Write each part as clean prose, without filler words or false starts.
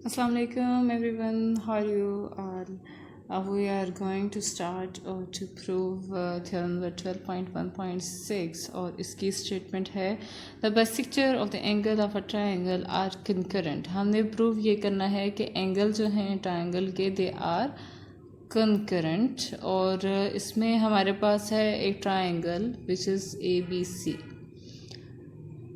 Assalamu alaikum everyone, how are you all? We are going to start to prove theorem number 12.1.6 और इसकी statement है the bisector of the angle of a triangle are concurrent। हमने prove ये करना है कि angle जो हैं ट्रायंगल के दे आर concurrent और इसमें हमारे पास है एक triangle which is ABC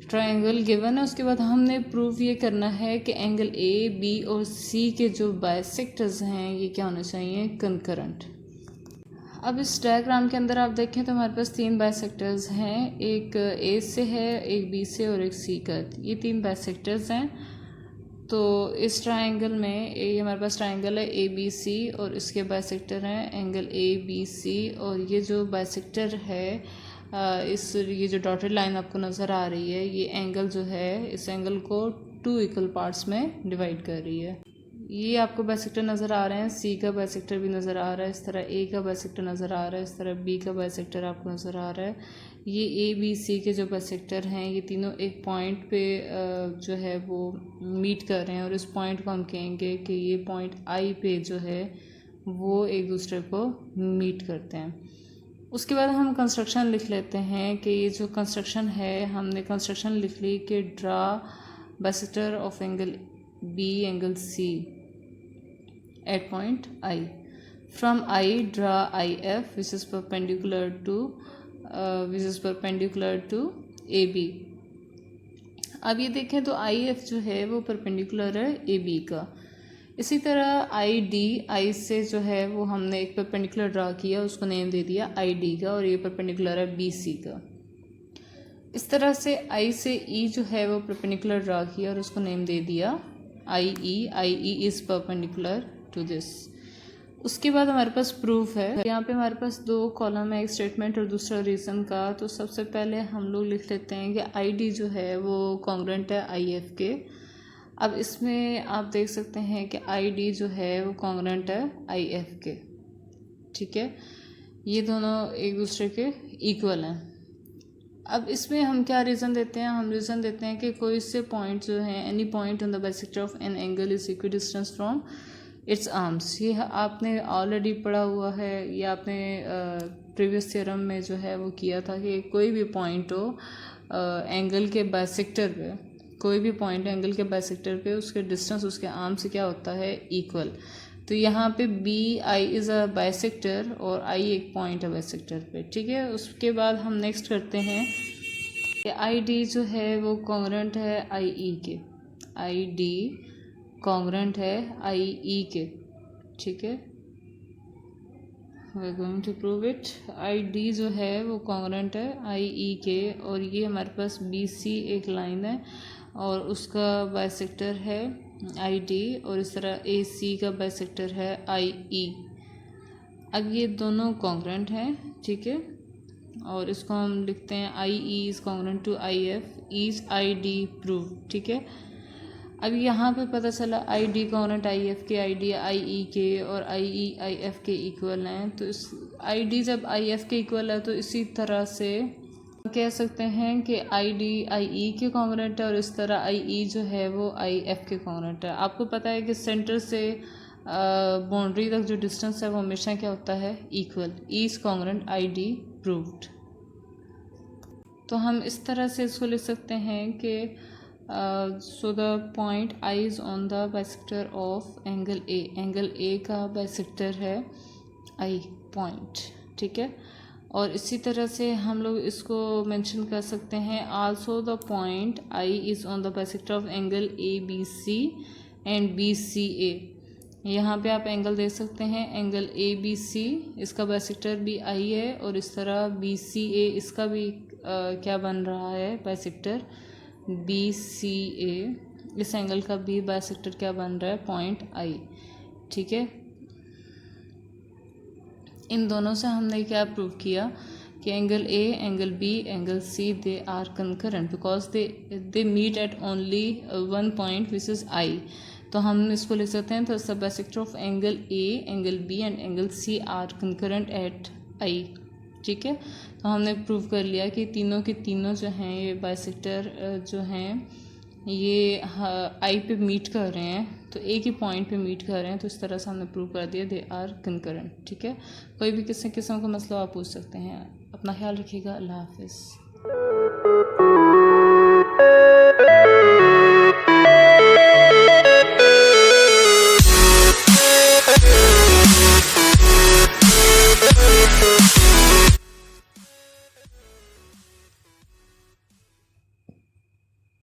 triangle given है। उसके बाद हमने प्रूव ये करना है कि एंगल ए बी और सी के जो बाइसेक्टर्स हैं ये क्या होने चाहिए, कंकरेंट। अब इस डायग्राम के अंदर आप देखें तो हमारे पास तीन बाइसेक्टर्स हैं, एक ए से है, एक बी से और एक सी का। ये तीन बाइसेक्टर्स हैं। तो इस ट्रायंगल में ये हमारे पास ट्रायंगल है ए बी सी और इसके बाइसेक्टर हैं एंगल ए बी सी। और ये जो बाइसेक्टर है ये जो डॉटेड लाइन आपको नज़र आ रही है ये एंगल जो है इस एंगल को टू इक्वल पार्ट्स में डिवाइड कर रही है। ये आपको बाइसेक्टर नज़र आ रहे हैं, सी का बाइसेक्टर भी नज़र आ रहा है, इस तरह ए का बाइसेक्टर नज़र आ रहा है, इस तरह बी का बाइसेक्टर आपको नज़र आ रहा है। ये ए बी सी के जो बाइसेक्टर हैं ये तीनों एक पॉइंट पे जो है वो मीट कर रहे हैं और इस पॉइंट को हम कहेंगे कि ये पॉइंट आई पे जो है वो एक दूसरे को मीट करते हैं। उसके बाद हम कंस्ट्रक्शन लिख लेते हैं कि ये जो कंस्ट्रक्शन है हमने कंस्ट्रक्शन लिख ली कि draw bisector of angle B angle C at point I. From I draw I F which is perpendicular to A B. अब ये देखें तो आई एफ जो है वो परपेंडिकुलर है ए बी का। इसी तरह आई से जो है वो हमने एक परपेंडिकुलर ड्रा किया, उसको नेम दे दिया आई डी का और ये परपेंडिकुलर है बी सी का। इस तरह से आई से ई जो है वो परपेंडिकुलर ड्रा किया और उसको नेम दे दिया आई E is perpendicular to this. उसके बाद हमारे पास प्रूफ है। यहाँ पे हमारे पास दो कॉलम है, एक स्टेटमेंट और दूसरा रीज़न का। तो सबसे पहले हम लोग लिख लेते हैं कि आई डी जो है वो कॉन्ग्रुएंट है आई एफ के। अब इसमें आप देख सकते हैं कि आई डी जो है वो कॉन्ग्रुएंट है आई एफ के, ठीक है। ये दोनों एक दूसरे के इक्वल हैं। अब इसमें हम क्या रीज़न देते हैं, हम रीज़न देते हैं कि कोई से पॉइंट जो है any point on the bisector of an angle is equi distance from its arms. ये आपने ऑलरेडी पढ़ा हुआ है, ये आपने प्रीवियस थ्योरम में जो है वो किया था कि कोई भी पॉइंट हो एंगल के बाइसेक्टर पे, कोई भी पॉइंट एंगल के बाइसेक्टर पे उसके डिस्टेंस उसके आर्म से क्या होता है, इक्वल। तो यहाँ पे B I is a bisector और आई एक पॉइंट है बाइसेक्टर पे, ठीक है। उसके बाद हम नेक्स्ट करते हैं कि आई डी जो है वो कॉन्ग्रुएंट है आई ई के। आई डी कॉन्ग्रुएंट है आई ई के, ठीक है। We are going to prove it. I D जो है वो कॉन्ग्रुएंट है आई ई के और ये हमारे पास बी सी एक लाइन है और उसका बाइसेक्टर है आई डी और इस तरह ए सी का बाइसेक्टर है आई ई। अब ये दोनों कॉन्ग्रुएंट हैं, ठीक है। और इसको हम लिखते हैं I E is congruent to I F is I D prove, ठीक है। अब यहाँ पे पता चला I D congruent I F के, आई डी आई ई के और आई ई आई एफ के इक्वल हैं। तो इस आई डी जब आई एफ के इक्वल है तो इसी तरह से कह सकते हैं कि आई डी आई ई के कॉन्ग्रुएंट है और इस तरह आई ई जो है वो आई एफ के कॉन्ग्रुएंट है। आपको पता है कि सेंटर से बाउंड्री तक जो डिस्टेंस है वो हमेशा क्या होता है, equal. E is congruent I D proved. तो हम इस तरह से इसको लिख सकते हैं कि so the point I is on the bisector of angle A. Angle A का बाइसेक्टर है आई पॉइंट, ठीक है। और इसी तरह से हम लोग इसको मेंशन कर सकते हैं also the point I is on the bisector of angle A B C and B C A. यहाँ पे आप एंगल देख सकते हैं एंगल ए बी सी, इसका बाइसेक्टर भी आई है और इस तरह बी सी ए इसका भी क्या बन रहा है, बाइसेक्टर बी सी ए। इस एंगल का भी बाइसेक्टर क्या बन रहा है, पॉइंट आई, ठीक है। इन दोनों से हमने क्या प्रूव किया कि angle A angle B angle C they are concurrent because they meet at only one point which is I. तो हम इसको लिख सकते हैं तो the bisector of angle A angle B and angle C are concurrent at I, ठीक है। तो हमने प्रूव कर लिया कि तीनों के तीनों जो हैं ये बाइसेक्टर जो हैं ये आई पे मीट कर रहे हैं, तो एक ही पॉइंट पे मीट कर रहे हैं, तो इस तरह से हमने प्रूव कर दिया दे आर कंकरेंट। ठीक है, कोई भी किसी किस्म का मसला आप पूछ सकते हैं। अपना ख्याल रखिएगा। अल्लाह हाफिज़।